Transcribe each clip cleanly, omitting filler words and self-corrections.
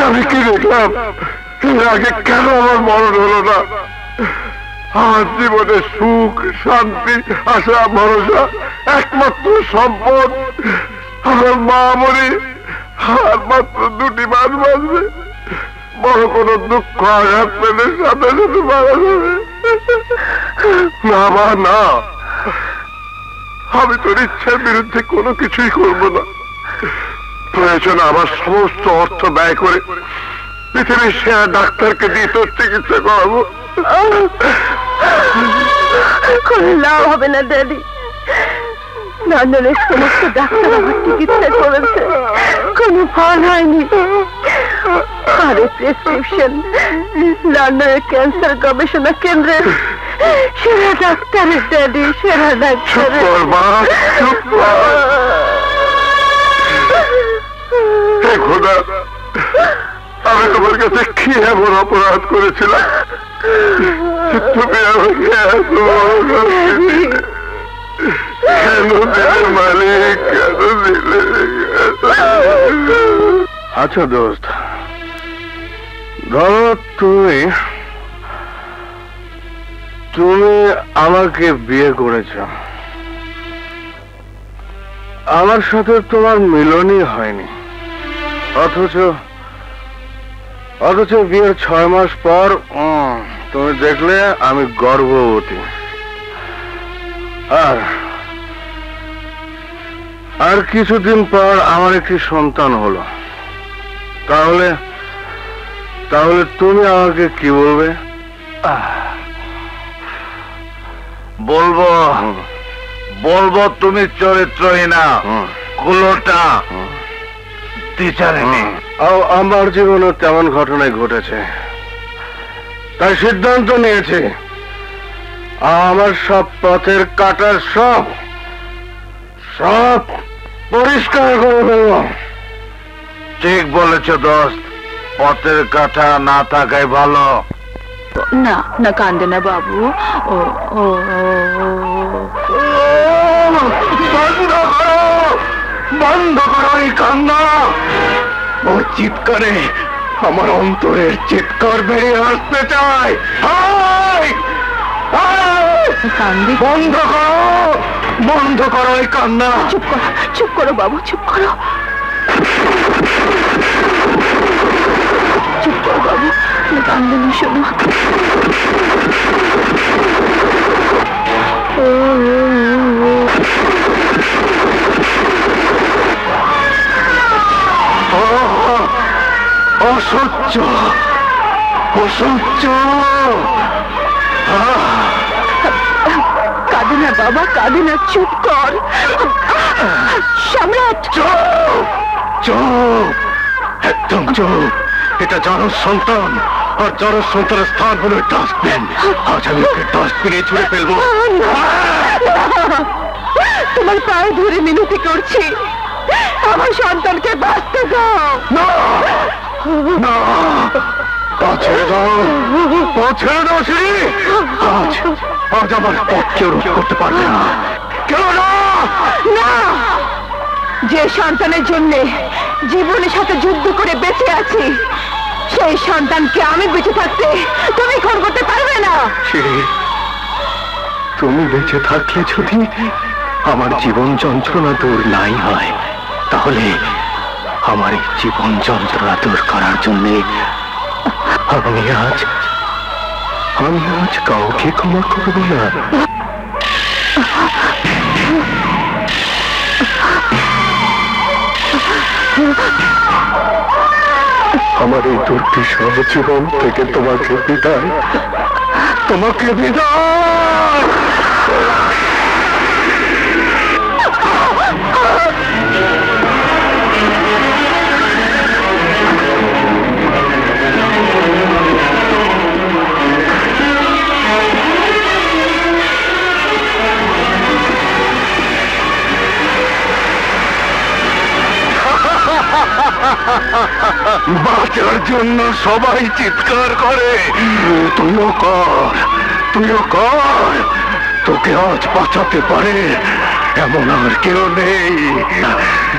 আমি কি দেখলাম? এর আগে কেন আমার মরণ হলো না? আমার জীবনে সুখ, শান্তি, আশা, ভরসা, একমাত্র সম্পদ আমার মা মরি। আর মাত্র 2টি মাস বাঁচবে। বড় কোনো দুঃখ আঘাত পেলে সাথে সাথে মারা যাবে। না মা, না, আমি তোর ইচ্ছার বিরুদ্ধে কোনো কিছুই করব না। প্রয়োজন আমার সমস্ত অর্থ ব্যয় করে পৃথিবীর সেরা ডাক্তারকে দিয়ে তোর চিকিৎসা করাবো। কোনো লাভ হবে না ড্যাডি। লন্ডনের সমস্ত ডাক্তার আমার চিকিৎসা করেছে, কোনো ফল হয়নি। আরে প্রেসক্রিপশন লন্ডনের ক্যান্সার গবেষণা কেন্দ্রের সেরা ডাক্তারের ড্যাডি, সেরা ডাক্তার। খোদা, আমি তোমার কাছে কি এমন অপরাধ করেছিলাম তুমি আমাকে এত কেন দিলে মালিক, কেন দিলে? আচ্ছা দোস্ত, ধরো তুমি আমাকে বিয়ে করেছ, আমার সাথে তোমার মিলনই হয়নি, অথচ বিয়ের 6 মাস পর তুমি দেখলে আমি গর্ভবতী। আর কিছুদিন পর আমার একটি সন্তান হলো। তাহলে তুমি আমাকে কি বলবে? বলবো তুমি চরিত্রহীনা, কুলোটা, টিচারিনি। আমার জীবনে তেমন ঘটনাই ঘটেছে, তাই সিদ্ধান্ত নিয়েছি আমার সব পথের কাটা সব পরিষ্কার করে ফেলব। ঠিক বলেছ দোস্ত, পথের কাটা না থাকাই ভালো। না না, কান্দে না বাবু। ও ও বন্ধ করো এই কান্না। ও চিৎকারে আমার অন্তরের চিৎকার বেরিয়ে আসতে চায়। বন্ধ করো এই কান্না। চুপ করো বাবু, চুপ করো বাবু, কান্দে না, শোনো। অসহ্য, কাঁদে না বাবা, কাঁদে না, চুপ কর। সম্রাট, চুপ, একদম চুপ। এটা জড় সন্তান, আর জড় সন্তানের স্থান হলো ডাস্টবিন। আজ আমি ওকে ডাস্টবিনে ছুড়ে ফেলবো। তোমার পায়ে ধরে মিনতি করছি, আমার সন্তানকে বাঁচতে দাও। ছেড়ে দাও, শ্রী। আজ আমার পথ কেউ রোধ করতে পারবে না। কেউ না। যে সন্তানের জন্য জীবনের সাথে যুদ্ধ করে বেঁচে আছি, সেই সন্তানকে আমি বেঁচে থাকতে তুমি খুন করতে পারবে না। তুমি বেঁচে থাকলে যদি আমার জীবন যন্ত্রণা দূর নাই হয়, তাহলে আমার এই জীবন যন্ত্রণা দূর করার জন্য আমি আজ কাউকে ক্ষমা করব না। আমার এই দুর্বিষহ জীবন থেকে তোমাকে বিদায়। বাঁচার জন্য সবাই চিৎকার করে, তুইও কর। তোকে আজ বাঁচাতে পারে এমন আর কেউ নেই।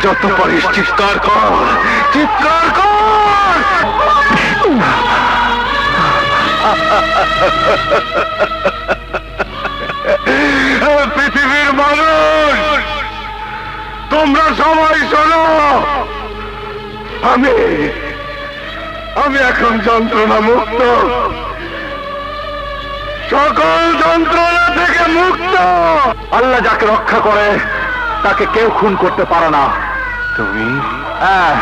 যত পারিস চিৎকার কর। পৃথিবীর মানুষ, তোমরা সবাই শোনো। আমি এখন যন্ত্রণা মুক্ত, সকল যন্ত্রণা থেকে মুক্ত। আল্লাহ যাকে রক্ষা করে তাকে কেউ খুন করতে পারে না। তুমি? হ্যাঁ।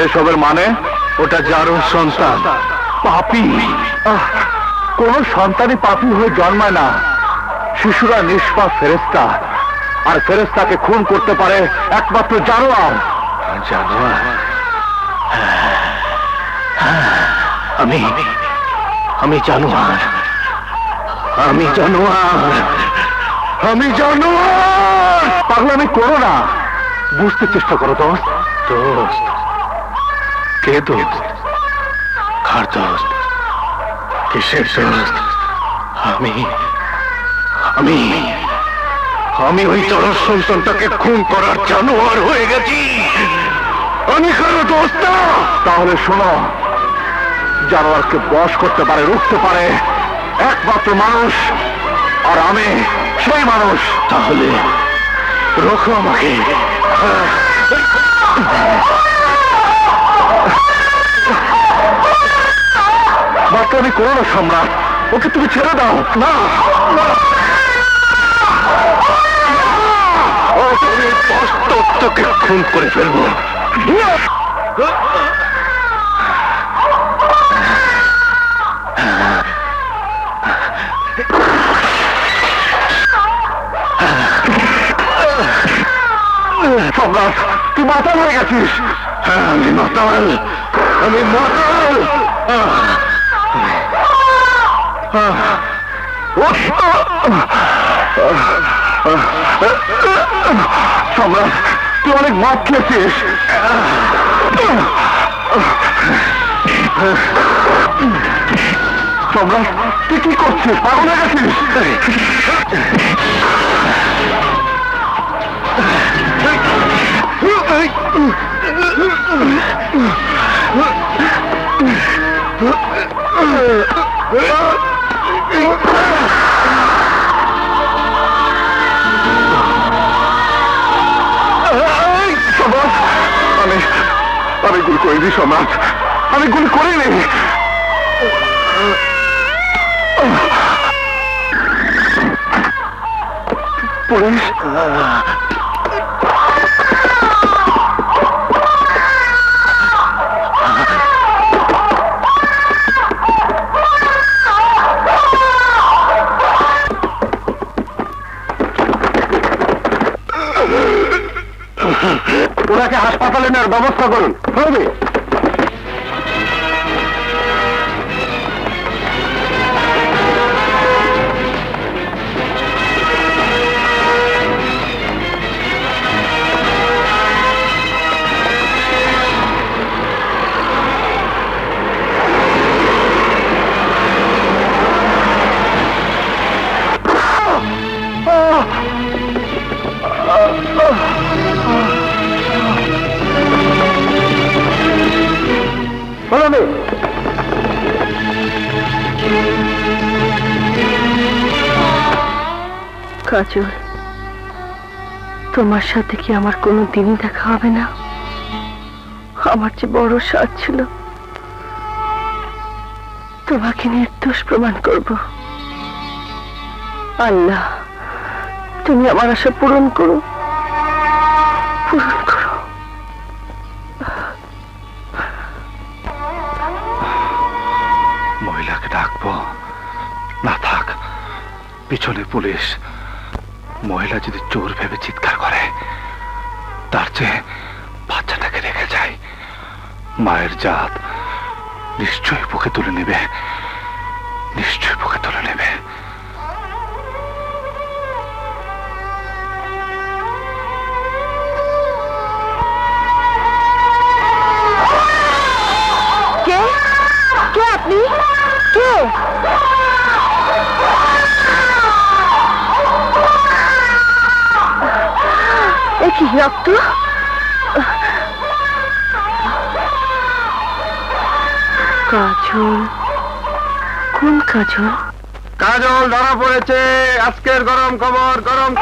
এসবের মানে? ওটা যারও সন্তান পাপী। কোন সন্তানই পাপী হয়ে জন্মায় না। শিশুরা নিষ্পাপ ফেরেশতা, আর ফেরেশতাকে খুন করতে পারে একমাত্র জানোয়ার। জানোয়ার? আমি জানোয়ার। আমি জানোয়ার। পাগলামি করো না, বুঝতে চেষ্টা করো। দোস্ত? দোস্ত? কে দোস্ত? কার দোস্ত? কিসের দোস্ত? আমি ওই জড় সন্তানটাকে খুন করার জানোয়ার হয়ে গেছি। আমি কারো দোস্ত না। তাহলে শোনো, জানোয়ারকে বশ করতে পারে, রুখতে পারে একমাত্র মানুষ, আর আমি সেই মানুষ। তাহলে রোখো আমাকে। বাচ্চামি করো না সম্রাট, ওকে তুমি ছেড়ে দাও। না, আমি তোকে খুন করে ফেলবো। সম্রাট, তুই মাতাল হয়ে গেছিস। হ্যাঁ, আমি মাতাল। সম্রাট, তুই অনেক মদ খেয়েছিস। সম্রাট, তুই কি করছিস? পাগল হয়ে গেছিস? আমি গুলি করিনি সম্রাট, আমি গুলি করিনি। পুলিশ? ওনাকে হাসপাতালে নেওয়ার ব্যবস্থা করুন। হবে। কাজল, তোমার সাথে কি আমার কোনো দিনই দেখা হবে না? আমার যে বড় স্বাদ ছিল তোমাকে নির্দোষ প্রমাণ করব। আল্লাহ, তুমি আমার আশা পূরণ করো, পূরণ করো। মহিলাকে ডাকবো? না থাক, পিছনে পুলিশ। মহিলা যদি চোর ভেবে চিৎকার করে, তার চেয়ে বাচ্চাটাকে রেখে যায়। মায়ের জাত নিশ্চয়ই বুকে তুলে নেবে, নিশ্চয়ই বুকে তুলে নেবে। কে? কে আপনি? কে? কি রক্ত? কাজল, কোন কাজল? কাজল ধরা পড়েছে, আজকের গরম খবর, গরম।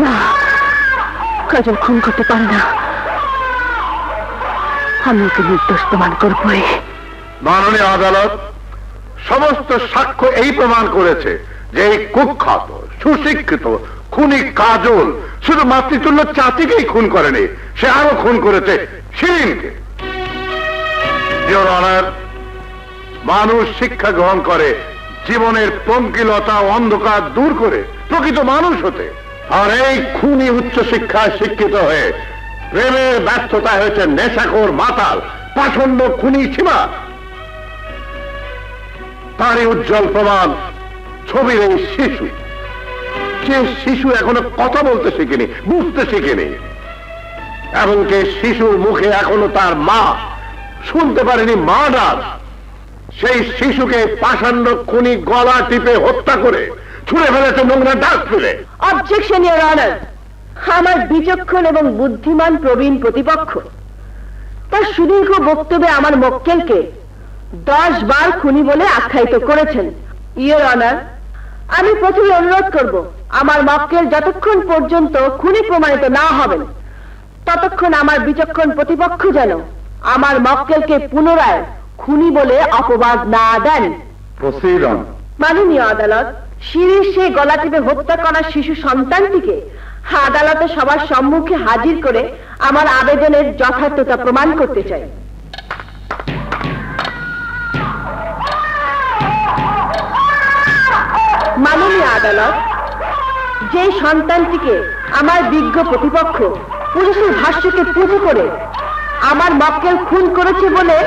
না, কাজল খুন করতে পারে না। আমি ওকে নির্দোষ প্রমাণ করবই। মাননীয় আদালত, সমস্ত সাক্ষ্য এই প্রমাণ করেছে যে এই কুখ্যাত সুশিক্ষিত খুনি কাজল শুধু মাতৃতুল্য চাচিকেই খুন করেনি, সে আরো খুন করেছে শিরিনকে। ইওর অনার, মানুষ শিক্ষা গ্রহণ করে জীবনের পঙ্কিলতা ও অন্ধকার দূর করে প্রকৃত মানুষ হতে, আর এই খুনি উচ্চ শিক্ষায় শিক্ষিত হয়ে প্রেমের ব্যস্ততায় হয়েছে নেশাখোর মাতাল পাষণ্ড খুনি সীমা। তারই উজ্জ্বল প্রমাণ ছবির এই শিশু, যে শিশু এখনো কথা বলতে শিখেনি, বুঝতে শিখেনি, এমনকি শিশুর মুখে এখনো তার মা শুনতে পারেনি মা ডাক। সেই শিশুকে পাষাণ্ড খুনি গলা টিপে হত্যা করে ছুঁড়ে ফেলেছে নোংরা ডাক ফেলে। Objection, your honour. আমার বিচক্ষণ এবং বুদ্ধিমান প্রবীণ প্রতিপক্ষ তার সুদীর্ঘ বক্তব্যে আমার মক্কেলকে 10 বার খুনি বলে আখ্যায়িত করেছেন। ইওর অনার, আমি প্রথমে অনুরোধ করব, আমার মক্কেল যতক্ষণ পর্যন্ত খুনি প্রমাণিত না হবেন ততক্ষণ আমার বিচক্ষণ প্রতিপক্ষ যেন আমার মক্কেলকে পুনরায় খুনি বলে অপবাদ না দেন। Proceed on. মাননীয় আদালত, শিরির সেই গলা টিপে হত্যা করা শিশু সন্তানটিকে আদালতে সবার সম্মুখে হাজির করে আমার আবেদনের যথার্থতা প্রমাণ করতে চাই। মাননীয় আদালত, যে সন্তানটিকে আমার বিজ্ঞ প্রতিপক্ষ পুলিশের ভাষ্যকে পুঁজি করে আমার মক্কেল খুন করেছে বলে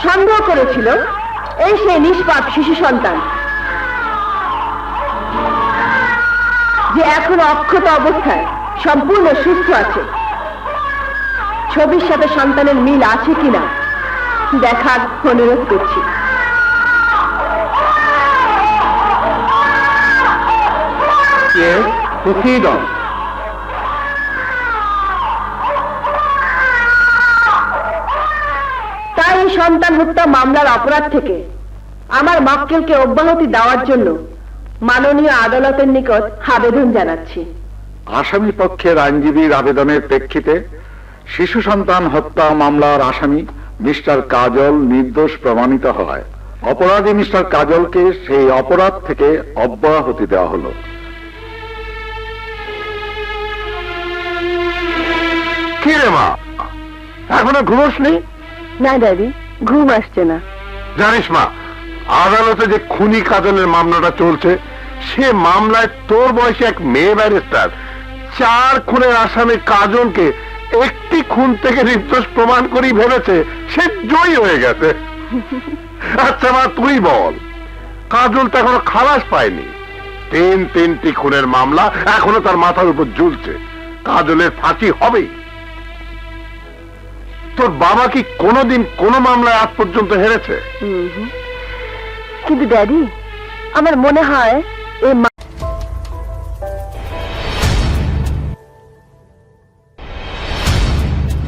সন্দেহ করেছিল, এই সেই নিষ্পাপ শিশু সন্তান যে এখনো অক্ষত অবস্থায় সম্পূর্ণ সুস্থ আছে। ছবির সাথে সন্তানের মিল আছে কিনা দেখার অনুরোধ করছি। Proceed on. তাই এই সন্তান হত্যা মামলার অপরাধ থেকে আমার মক্কেলকে অব্যাহতি দেওয়ার জন্য মাননীয় আদালতের নিকট আবেদন জানাচ্ছি। আসামি পক্ষের আইনজীবীর আবেদনের প্রেক্ষিতে শিশু সন্তান হত্যা মামলার আসামি মিস্টার কাজল নির্দোষ প্রমাণিত হয়। অপরাধী মিস্টার কাজলকে সেই অপরাধ থেকে অব্যাহতি দেওয়া হলো। কি রে মা, এখনো ঘুমোসনি? না ড্যাডি, ঘুম আসছে না। জানিস মা, আদালতে যে খুনি কাজলের মামলাটা চলছে, সে মামলায় তোর বয়সে এক মেয়ে ব্যারিস্টার 4 খুনের আসামি কাজলকে একটি খুন থেকে নির্দোষ প্রমাণ করেই ভেবেছে সে জয়ী হয়ে গেছে। আচ্ছা মা, তুই বল, কাজল তো এখনো খালাস পায়নি। 3টি খুনের মামলা এখনো তার মাথার উপর ঝুলছে। কাজলের ফাঁসি হবেই। তোর বাবা কি কোনোদিন কোনো মামলায় আজ পর্যন্ত হেরেছে? কিন্তু ড্যাডি, আমার মনে হয় এই